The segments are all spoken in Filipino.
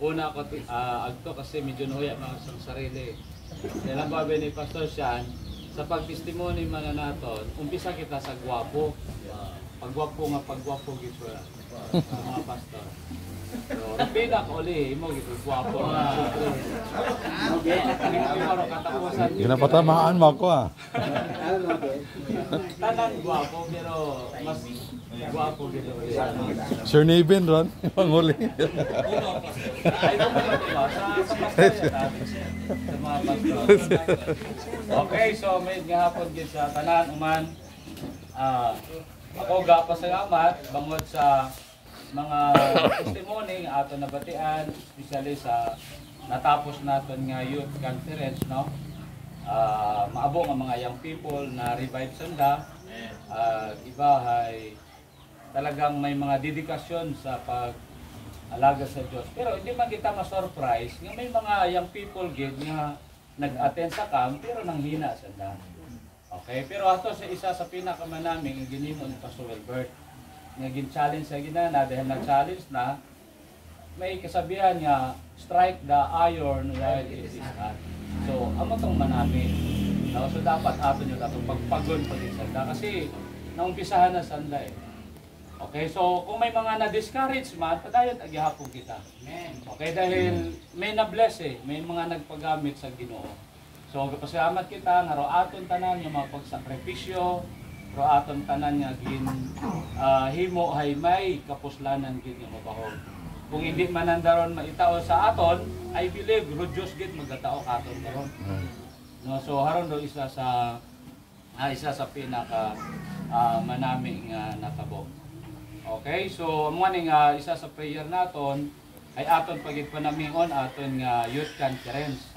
Una ako agto kasi medyo nuya mga sa sarili. Kaya lang babi ni Pastor Sean, sa pagtestimony man naton, umpisa kita sa gwapo. Pagwapo nga pagwapo gito mga pastor. So, pila ko uli mo gito gwapo nga. Ginapatamaan mo ako Tanang gwapo pero mas gwapo gito. Sir Navin ron, panguli. Ay, sa pastor sa mga pastor. Okay, so may gahapon gid sa tanan uman. Ako gapasalamat bangod sa mga testimony nga ato nabatian, especially sa natapos naton nga youth conference, no? Maabo nga mga young people na revive sanda. Iba ay talagang may mga dedikasyon sa pag-alaga sa Diyos. Pero hindi man kita ma-surprise nga may mga young people gid nga nag-attend sa camp pero nanghina sanda. Okay, pero ato sa isa sa pinakamanaming ginimo ni Pastor Wilbert nga gin-challenge sa ginana dahil nag-challenge na may kasabihan nga strike the iron while it is hot. So, amo tong manami. No? So dapat ato nyo datong pagpagon pag sanda kasi naumpisahan na sanda eh. Okay, so kung may mga na-discourage man, padayon agyahapon kita. Okay, dahil may na-bless eh, may mga nagpagamit sa Ginoo. So, kapasalamat kita nga ro aton tanan yung mga pagsakripisyo, ro aton tanan nga gin himo hay may kapuslanan gid nga mabahog. Kung hindi man nandaron maitao sa aton, I believe ro Dios gid magatao katon karon. No, so haron do isa sa pinaka manami nga natabo. Okay, so amo ning isa sa prayer naton ay aton pagit panamingon aton nga youth conference.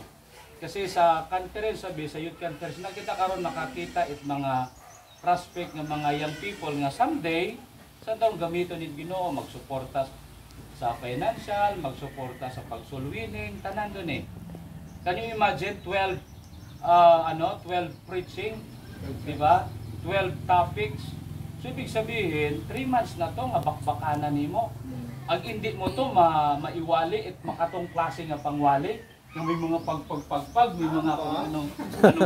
Kasi sa conference sa youth conference nakita karon nakakita it mga prospect ng mga young people nga someday sa taong gamiton ni Ginoo magsuporta sa financial, magsuporta sa pagsulwining tanan doon eh. Can you imagine 12 preaching, di ba? 12 topics. So ibig sabihin 3 months na to nga bakbakanan nimo. Ag hindi mo to maiwali at makatong klase nga pangwali. May mga pagpagpagpag, may mga anong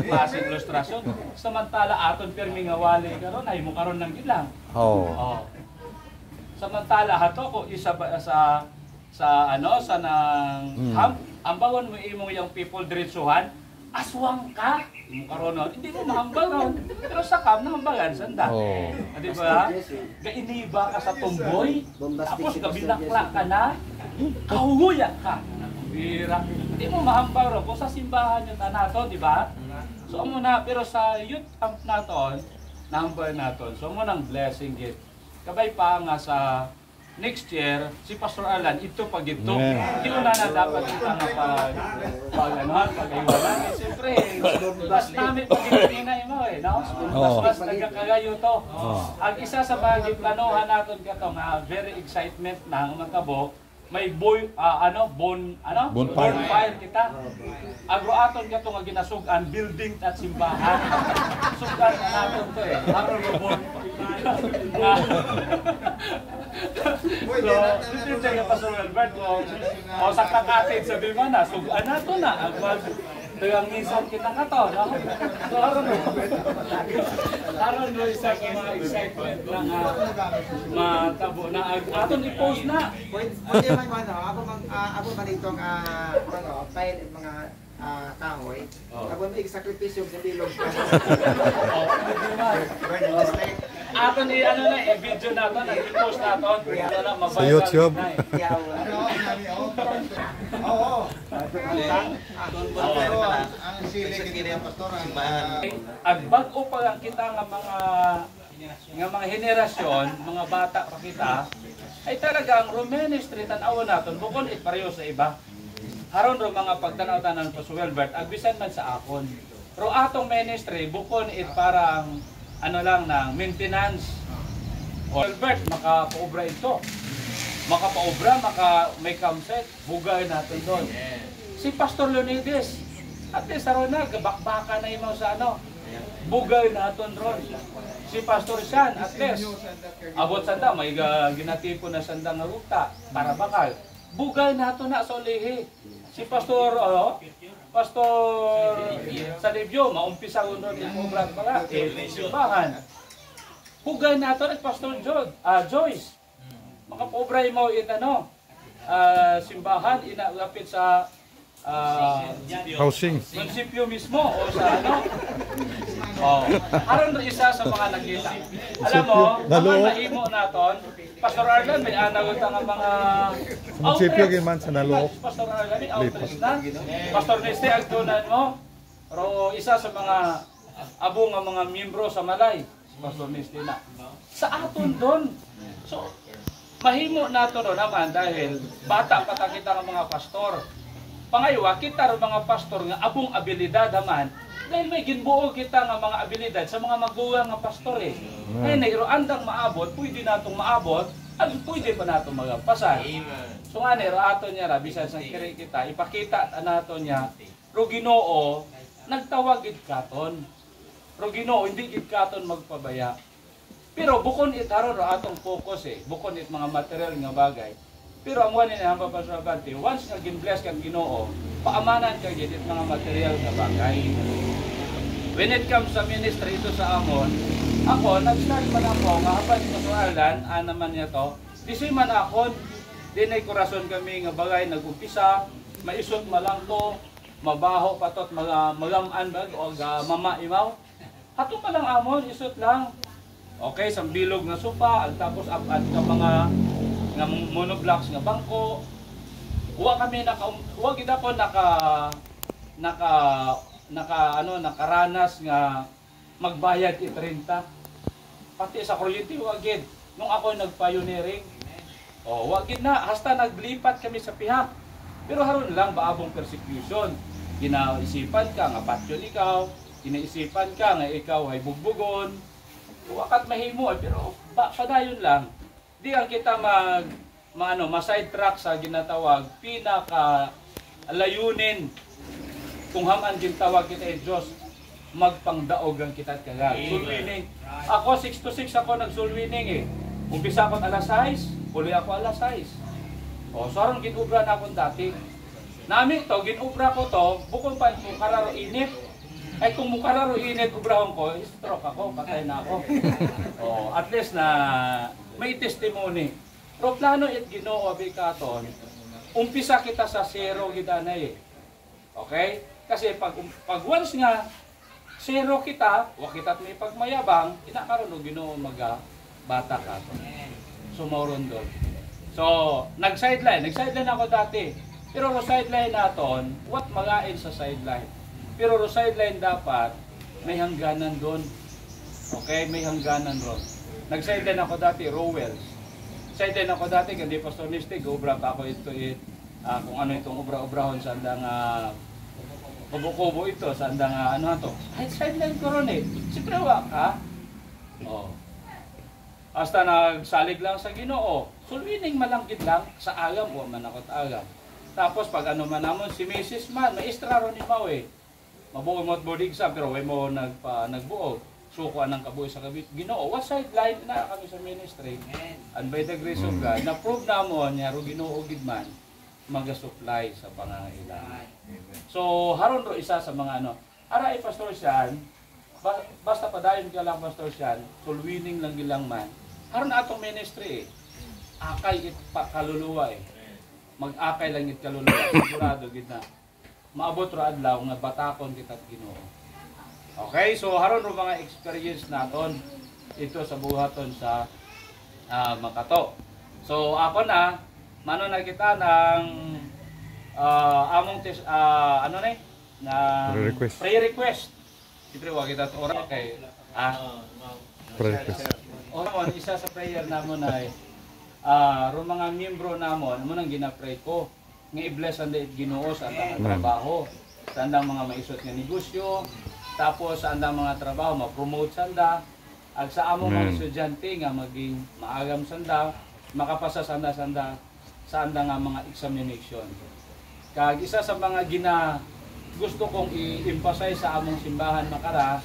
klaseng ilustrasyon. Samantala aton permi nga wali karon ay mo karon nang gilang. Oh. Samantala hato ko isa sa nang ambawan mo imong yung people diretsuhan, aswang ka. Mo karon hindi mo mahambal ron. Pero sa kam nahambagan sanda. Di ba? Gainiba ka sa tumboy, tapos gabinakla ka na, kahuguyan ka. Bira. Hindi mo mahambal ron kung sa simbahan yung nato, di ba? So amo na, pero sa youth camp naton, nahambal naton. So amo nang blessing gid. Kabay pa nga sa next year, si Pastor Alan, ito pag ito. Hindi mo na dapat kita nga pag-iwanan. Siyempre, mas namin pag ito mo eh, no? Mas nagkakagayo to. Ang isa sa bagay planohan natin ka to, nga very excitement na ang matabo, may bonfire kita. Agroaton ka to nga ginasugan, building at simbahan. Sugan na natin to eh. Aron mo bonfire. So, dito yung Pastor Albert, o sa kakatid sabi mo na, sugan na to na. Dagang minsan kita ka to, no? So, aron mo isa sa mga excitement lang matabo na aton i-post na. Pwede man ako man itong file at mga kahoy. Ako may sakripisyo sa bilog. Aton i-video naton, i-post naton. Sa YouTube. Oo. Ang sili kini ang pastor Ag bag-o pa lang kita nga mga henerasyon, mga bata pa kita, ay talagang Romanes tanawan naton bukod pareho sa iba. Haron ro mga pagtanaw-tanan pa sa Wilbert, agbisan man sa akon. Pero atong ministry bukod parang lang ng maintenance. Wilbert makapaobra ito. Makapaobra, may campsite, bugay natin doon. Si Pastor Leonidas, at least aron na, gabakbaka na imaw sa bugay natin ron. Si Pastor Sean, at least, abot sanda, may ginatipo na sanda nga ruta, para bakal. bugay nato na sa ulihi. Si Pastor, Pastor Salibyo, maumpisa ko doon yung obra pala, simbahan. Bugay nato at Pastor Joyce. Mga pobray mo simbahan, inalapit sa Housing. munisipyo mismo o sa aron rin isa sa mga nakita. Alam mo, ang mahimo naton, Pastor Arlan may anagot ang mga Munisipyo man sa Nalooc. Pastor Arlan may outlets na. Pastor Neste agtunan mo. Pero isa sa mga abo nga mga miyembro sa Malay, Pastor Neste na. Sa aton doon. So mahimo nato no naman dahil bata pa ta kita nga mga pastor. Pangaywa, kita ro mga pastor nga abong abilidad naman dahil may ginbuo kita nga mga abilidad sa mga maguwang nga pastor eh. Kaya nairo andang maabot, pwede natong maabot, at pwede pa natong magampasan. So nga nairo ato niya ra, bisan sa kiri kita, ipakita nato niya, ro Ginoo, nagtawag gid katon. Ro Ginoo, hindi gid katon magpabaya. Pero bukon it haron ro atong focus eh, bukon it mga material nga bagay. Pero ang wani na hamba pa sa abante, once nga gin-bless kang Ginoo, paamanan ka gid it mga material nga bagay. When it comes sa ministry ito sa amon, ako nag-start man ako nga apan sa Arlan, naman niya to. Disi man ako, dinay korason kami nga bagay nag-umpisa, maisot malang to, mabaho patot magamaan bag o mama imaw. Ato pa lang amon, isot lang. Okay, sambilog na sopa, tapos up-add ka mga nga monoblocks nga bangko. Huwag kami huwag gid ako nakaranas nga magbayad i 30. Pati sa kuryente huwag gid. Nung ako nag-pioneering, huwag gid na hasta naglipat kami sa pihak. Pero haron lang baabong persecution. Ginaisipan ka nga patyon ikaw, ginaisipan ka nga ikaw ay bugbugon. Wakat mahimo pero padayon lang. Di ang kita ma-side track sa ginatawag pinaka layunin kung haman gintawag kita Diyos magpangdaog ang kita kagag. Soul winning. Ako 6 to 6 ako nag-soul winning eh. Umpisa ako alas 6, huli ako alas 6. So aron ginubra na akong dati. Nami to ginubra ko to, bukod pa ko kararo init. Ay kung mukararo init ubrahon ko, stroke ako, patay na ako. At least na may testimony. Pero plano it Ginoo abikaton. Umpisa kita sa zero gidanay. Okay? Kasi pag once nga zero kita, wa kita may pagmayabang, inakaron og Ginoo bata ka. So mauron doon. So nag-sideline ako dati. Pero ro sideline naton, what magain sa sideline? Pero ro sideline dapat may hangganan doon. Okay, may hangganan ron. Nag-sideline ako dati, Rowell. Sideline ako dati, hindi Pastor Niste, obra pa ako ito, kung ano itong obra-obrahon sa andang kubo-kubo ito, sa andang ano ito. Ay, sideline ko ron eh. Siyempre wak ha? Hasta nagsalig lang sa Ginoo. Sulwining malangkit lang, sa agam, man ako agam. Tapos pag ano man namon, si Mrs. Man, maestra ron ni Mau eh. Mabuo mo't boarding exam, pero way mo nagbuog. Sukuan ng kabuhi sa kabit. Ginoo, what sideline na kami sa ministry. And by the grace of God, na-prove na mo niya, ro Ginoo gid man, mag-supply sa pangangailangan. So, haron ro isa sa mga ano. Aray, Pastor Sian, basta padayon ka lang, Pastor Sian, sulwining lang gilang man. Haron atong ministry eh. Akay it kaluluwa eh. Mag-akay lang it kaluluwa. Sigurado gid na. Maabot ro adlaw nga batakon kita Ginoo. Okay, so haron ro mga experience naton ito sa buhaton sa Makato. So ako na mano na kita ng among prayer request. Siyempre wag kita oras kay Prayer request. Isa sa prayer namon ay ro mga miyembro namon mo nang gina-pray ko nga i-bless ang Ginoo sa atang trabaho, sa andang mga maisot nga negosyo, tapos sa andang mga trabaho ma-promote sanda, at sa among mga estudyante nga maging maagam sanda, makapasa sanda sa andang nga mga examination. Kag isa sa mga gusto kong i-emphasize sa among simbahan makara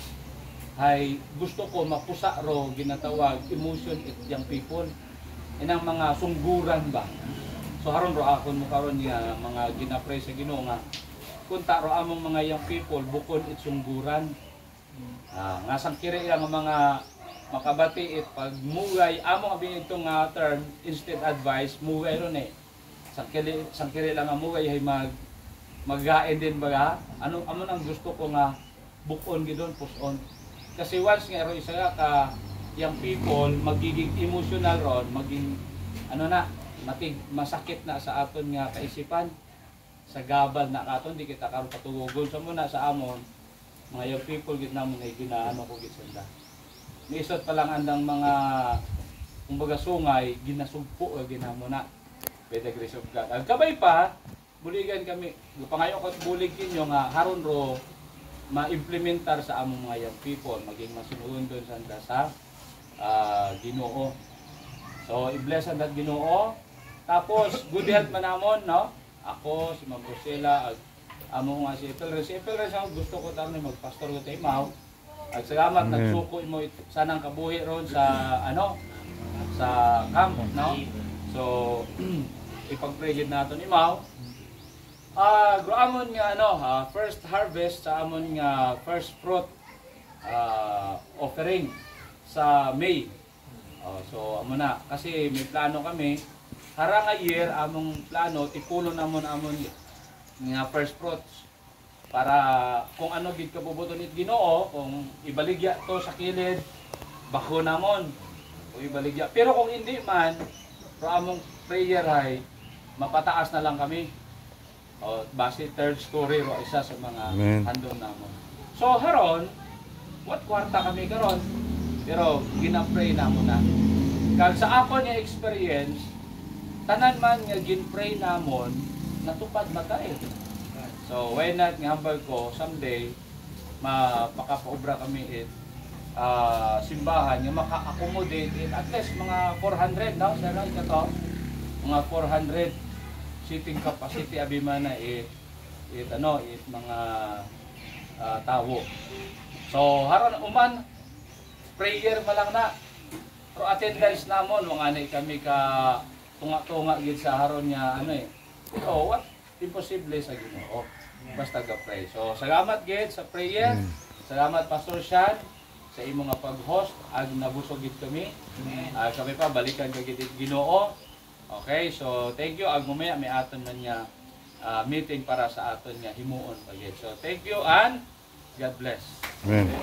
ay gusto ko mapusa ro ginatawag emotion at young people. Inang mga sungguran ba? So haron ro akon mo karon nga mga ginapray sa Ginoo nga kunta ro among mga young people bukod itsungguran. Nga sangkiri lang ang mga makabati it pag mugay among abin itong term instead advice mugay ron eh. Sangkiri lang ang mugay ay maggain din baga. Ano amo nang gusto ko nga bukon gidon puson. Kasi once nga ro isa ka young people magiging emotional ron, maging ano na masakit na sa aton nga kaisipan sa gabal na aton di kita karon patugogon sa muna sa amon mga young people gid namon ay ginaano ko gid sanda miisot pa lang andang mga kumbaga sungay ginasugpo o ginamo na by the grace of God ang kabay pa buligan kami pangayo ko bulig kinyo nga haron ro ma-implementar sa among mga young people maging masunuon doon sanda sa Ginoo. So i-bless ang Ginoo. Tapos, good health man namon, no? Ako, si Ma'am Rosela, amo nga si Epelres. Si Epelres, gusto ko tayo magpastor ko tayo, Mau. At salamat, nagsuko mo sanang kabuhi ron sa, sa camp, no? So, ipag-pray natin ni Mau. Amon nga, first harvest sa amon nga first fruit offering sa May. So, amo na. Kasi may plano kami. Harang a year, among plano, tipulo namon nga first fruits. Para kung ano gid kabubuton it Ginoo, kung ibaligya to sa kilid, bako namon. Kung ibaligya. Pero kung hindi man, pro among prayer ay mapataas na lang kami. Base third story ro isa sa mga handom namon. So haron, what kwarta kami karon? Pero ginapray namon na. Kag sa ako nga experience, tanan man nga ginpray namon natupad matay. So why not nga hambal ko someday mapakapaobra kami simbahan nga maka-accommodate at least mga 400 daw sa lang ito. Mga 400 seating capacity abimana mga tawo. So haron uman prayer ma lang na. Pero attendance namon mga kami ka tunga-tunga gid sa haron nga so what imposible sa Ginoo basta ga-pray. So salamat gid sa prayer. Salamat Pastor Sean sa imo nga pag-host ag nabusog gid kami. Kami pa balikan ka gid Ginoo. Okay, so thank you ag mamaya may aton man nga meeting para sa aton nga himuon pa gid. So thank you and God bless. Amen.